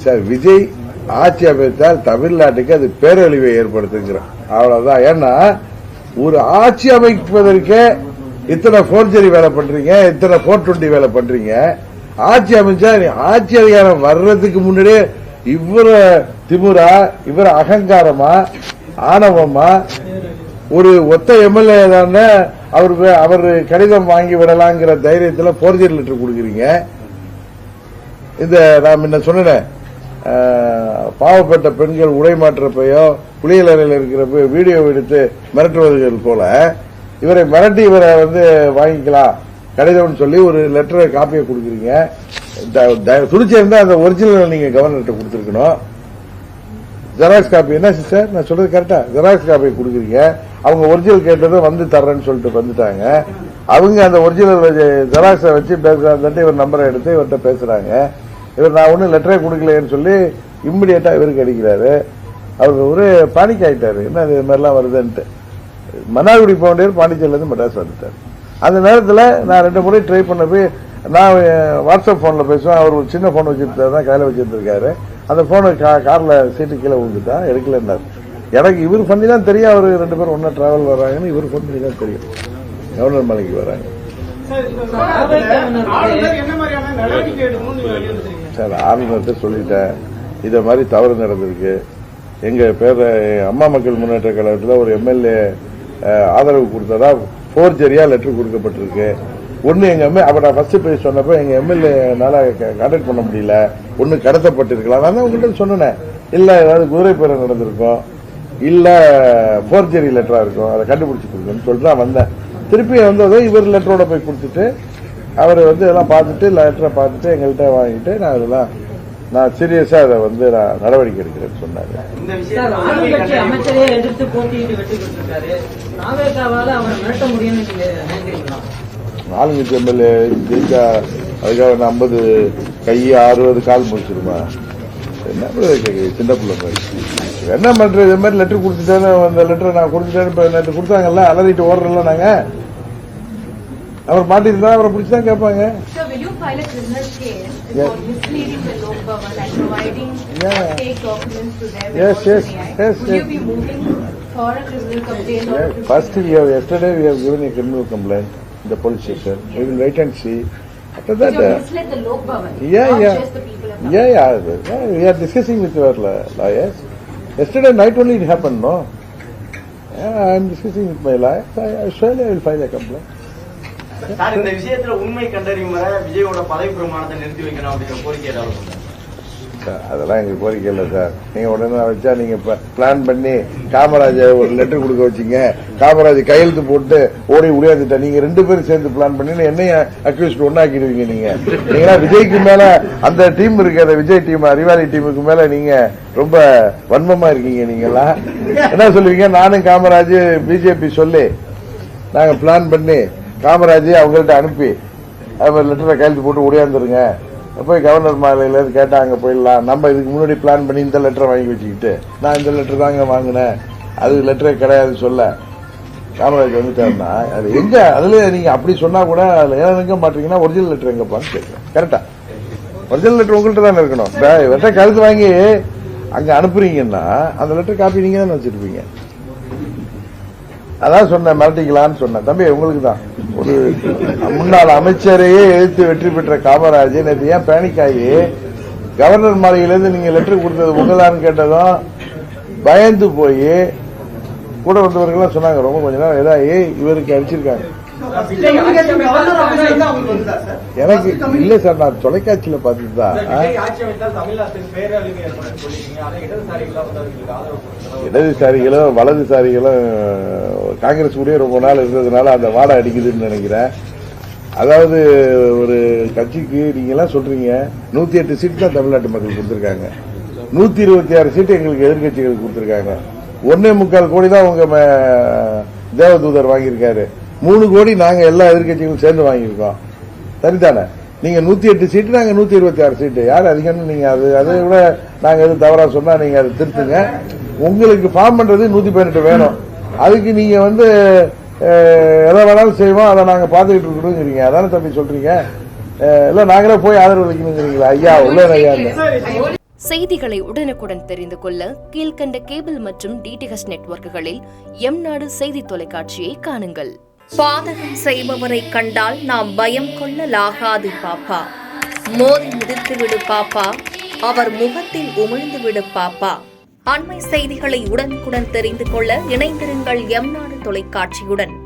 Sir Vijay ஆட்சி அமைத்தால் தமிழ்நாட்டுக்கு அது பேரழிவை ஏற்படுத்துங்கிறோம். அவ்வளவுதான். ஏன்னா ஒரு ஆட்சி அமைப்பதற்கே இத்தனை போர்ஜரி வேலை பண்றீங்க, இத்தனை 420 வேலை பண்றீங்க. ஆட்சி அமைச்சா ஆட்சி அதிகாரம் வர்றதுக்கு முன்னாடியே இவர திமுறா, இவர அகங்காரமா, ஆணவமா, ஒரு ஒத்த எம்எல்ஏ தானே அவர் கடிதம் வாங்கி விடலாங்கிற தைரியத்தில் போர்ஜரி லெட்டர் கொடுக்குறீங்க. இந்த நான் முன்ன சொன்னேன், பாவப்பட்ட பெண்கள் உடை மாற்றப்பையோ குளியலறையில் இருக்கிறப்ப வீடியோ எடுத்து மிரட்டுவதுகள் போல இவரை மிரட்டி இவரை வாங்கிக்கலாம் கடிதம்னு சொல்லி ஒரு லெட்டரை காப்பியை கொடுக்குறீங்க. துடிச்சிருந்தா அந்த ஒரிஜினல் நீங்க கவர்னர்கிட்ட கொடுத்துருக்கணும். ஜெராக்ஸ் காப்பி என்ன சிஸ்டர் நான் சொல்றது கரெக்டா? ஜெராக்ஸ் காப்பி கொடுக்குறீங்க. அவங்க ஒரிஜினல் கேட்டதும் தர்றேன்னு சொல்லிட்டு வந்துட்டாங்க. அவங்க அந்த ஒரிஜினல் ஜெராக்ஸை வச்சு பேசுறாங்க. இவர் நம்பரை எடுத்து இவர்கிட்ட பேசுறாங்க. இவர் நான் ஒன்னும் லெட்டரே கொடுக்கலன்னு சொல்லி இம்மிடியேட்டா இவருக்கு அடிக்கிறாரு. அவருக்கு ஒரு பானிக் ஆயிட்டாரு. என்ன இது மாதிரிலாம் வருதுன்ட்டு மன்னார்குடி போக வேண்டியவர் பாண்டிச்சேரியில இருந்து மெட்ராஸ் வந்துட்டார். அந்த நேரத்தில் நான் 2 முறை ட்ரை பண்ண போய் நான் வாட்ஸ்அப் போன்ல பேசுவேன். அவர் ஒரு சின்ன போன் வச்சிருந்தாரு தான் கையில வச்சிருந்திருக்காரு. அந்த போனை கார்ல சீட்டு கீழே விழுந்துட்டா எடுக்கலன்னாரு. எனக்கு இவர் பண்ணி தான் தெரியும் அவர் 2 பேரும் ஒன்னா டிராவல் வர்றாங்கன்னு இவர் போன் பண்ணி தான் தெரியும் கவர்னர் மலைக்கு வர்றாங்க. சார் ஆளுநர்கிட்ட சொல்லிட்டேன் இத மாதிரி தவறு நடந்திருக்கு. எங்க பேர அம்மா மக்கள் முன்னேற்ற கழகத்தில் ஒரு எம்எல்ஏ ஆதரவு கொடுத்ததா போர்ஜரியா லெட்டர் கொடுக்கப்பட்டிருக்கு. ஒன்னு எங்க அப்ப நான் ஃபர்ஸ்ட் போய் சொன்னப்ப எங்க எம்எல்ஏனால கான்டாக்ட் பண்ண முடியல, ஒன்னு கடத்தப்பட்டிருக்கலாம். நான் தான் உங்கள்கிட்ட சொன்னேன், இல்ல ஏதாவது குதிரை பேரம் நடந்திருக்கும், இல்ல போர்ஜரி லெட்டரா இருக்கும், அதை கண்டுபிடிச்சு கொடுக்கணும்னு சொல்லிட்டு நான் வந்தேன். திருப்பி வந்ததை இவர் லெட்டரோட போய் கொடுத்துட்டு அவர் இதெல்லாம் பார்த்துட்டு லெட்டரை பார்த்துட்டு எங்கள்கிட்ட வாங்கிட்டு நான் சீரியஸா அதை நான் நடவடிக்கை எடுக்கிறேன்னு சொன்னாரு. ஆளுங்கட்சி எம்எல்ஏ ஜெயிச்சா அதுக்காக 50 கை 60 கால் முடிச்சிருமா? என்ன சின்ன பிள்ளை மாதிரி என்ன பண்றது? இது மாதிரி லெட்டர் கொடுத்துட்டேன்னு அந்த லெட்டரை நான் கொடுத்துட்டேன்னு இப்ப நேற்று கொடுத்தாங்கல்ல, அலறிட்டு ஓடுறல நாங்க. அவர் மாட்டிட்டு தான் அவரை பிடிச்சுதான் கேட்பாங்க. First, yesterday we have given a criminal complaint in the police station. We will wait and see. After that, we are discussing with our lawyers. Yesterday night only it happened, no? I am discussing with my lawyers. Surely I will file a complaint. Sir, இந்த விஷயத்துல உண்மை கண்டறியும் வரை விஜயோட பதவி பிரமாணத்தை நிறுத்தி வைக்கணும் அப்படிங்கிற கோரிக்கை ஏதாவது? அதெல்லாம் எங்க கோரிக்கை இல்லை சார். நீங்க உடனே வச்சா நீங்க பிளான் பண்ணி காமராஜ் ஒரு லெட்டர் கொடுக்க வச்சீங்க, காமராஜ் கையெழுத்து போட்டு ஓடி உடையாந்துட்டா. நீங்க 2 பேரும் சேர்ந்து பிளான் பண்ணி என்னைய அக்யூஸ்ட் ஒன்னாக்கிடுவீங்க. நீங்க விஜய்க்கு மேல அந்த டீம் இருக்கு, அந்த விஜய் டீம் அறிவாளி டீமுக்கு மேல நீங்க ரொம்ப வன்மமா இருக்கீங்க. நீங்கெல்லாம் என்ன சொல்லுவீங்க? நானும் காமராஜ் பிஜேபி சொல்லி நாங்க பிளான் பண்ணி காமராஜ் அவங்கள்ட்ட அனுப்பி அவர் லெட்டரை கையெழுத்து போட்டு உடையாந்துருங்க, போய் கவர்னர் மாலையில கேட்டா அங்க போயிடலாம். நம்ம இதுக்கு முன்னாடி பிளான் பண்ணி இந்த லெட்டரை வாங்கி வச்சுக்கிட்டு நான் இந்த லெட்டர் தாங்க வாங்கினேன், அது லெட்டரே கிடையாது சொல்ல காமராஜ் வந்துட்டாருன்னா அது எங்க? அதுல நீங்க அப்படி சொன்னா கூட அதுல ஏன் மாட்டீங்கன்னா ஒரிஜினல் லெட்டர் எங்கப்பான்னு கேட்கிறேன். கரெக்டா? ஒரிஜினல் லெட்டர் உங்கள்கிட்ட தானே இருக்கணும். வெட்ட கழுத்து வாங்கி அங்க அனுப்புறீங்கன்னா அந்த லெட்டர் காப்பி நீங்க தானே வச்சிருப்பீங்க. அதான் சொன்னேன், மிரட்டிக்கலான்னு சொன்னேன். தம்பி உங்களுக்கு தான் ஒரு முன்னாள் அமைச்சரையே எதிர்த்து வெற்றி பெற்ற காமராஜ் நேற்று ஏன் பேனிக் ஆகி கவர்னர் மாளிகையிலிருந்து நீங்க லெட்டர் கொடுத்தது உங்களான்னு கேட்டதும் பயந்து போய் கூட வந்தவர்கள் சொன்னாங்க, ரொம்ப கொஞ்ச நேரம் ஏதாவது இவருக்கு அடிச்சிருக்காங்க. எனக்கு இல்ல சார், நான் தொலைக்காட்சியில பார்த்துட்டு தான் இடதுசாரிகளும் வலதுசாரிகளும் காங்கிரஸ் கூட ரொம்ப நாள் இருந்ததுனால அந்த வாடை அடிக்குதுன்னு நினைக்கிறேன். அதாவது ஒரு கட்சிக்கு நீங்க எல்லாம் சொல்றீங்க 108 சீட் தான் தமிழ்நாட்டு மக்கள் கொடுத்திருக்காங்க, 126 சீட்டு எங்களுக்கு எதிர்கட்சிகளுக்கு கொடுத்திருக்காங்க. 1.25 கோடி தான் உங்க தேவதூதர் வாங்கியிருக்காரு, 3 கோடி நாங்க எல்லா எதிர்கட்சிகளும் சேர்ந்து வாங்கியிருக்கோம். சரிதானே? நீங்க 108 சீட்டு, நாங்க 126 சீட்டு. யார் அதிகம்னு நீங்க அதை விட நாங்க எது தவறா சொன்னா நீங்க அதை திருத்துங்க. உங்களுக்கு ஃபார்ம் பண்றது 118 வேணும். அதுக்கு நீங்க எதை வேணாலும் செய்வோம், அதை நாங்க பாத்துக்கிட்டு இருக்கணுங்கிறீங்க. அதானே தம்பி சொல்றீங்க? இல்ல நாங்களே போய் ஆதரவு வைக்கணுங்கிறீங்களா? ஐயா உள்ள ஐயா செய்திகளை உடனுக்குடன் தெரிந்து கொள்ள கீழ்க்கண்ட கேபிள் மற்றும் டிடிஎச் நெட்வொர்க்குகளில் எம்நாடு செய்தி தொலைக்காட்சியை காணுங்கள். பாதகம் செய்பவரை கண்டால் நாம் பயம் கொள்ளலாகாது பாப்பா. மோதி மிதித்துவிடு பாப்பா, அவர் முகத்தில் உமிழ்ந்துவிடு பாப்பா. அண்மை செய்திகளை உடனுக்குடன் தெரிந்து கொள்ள இணைந்திருங்கள் எம்நாடு தொலைக்காட்சியுடன்.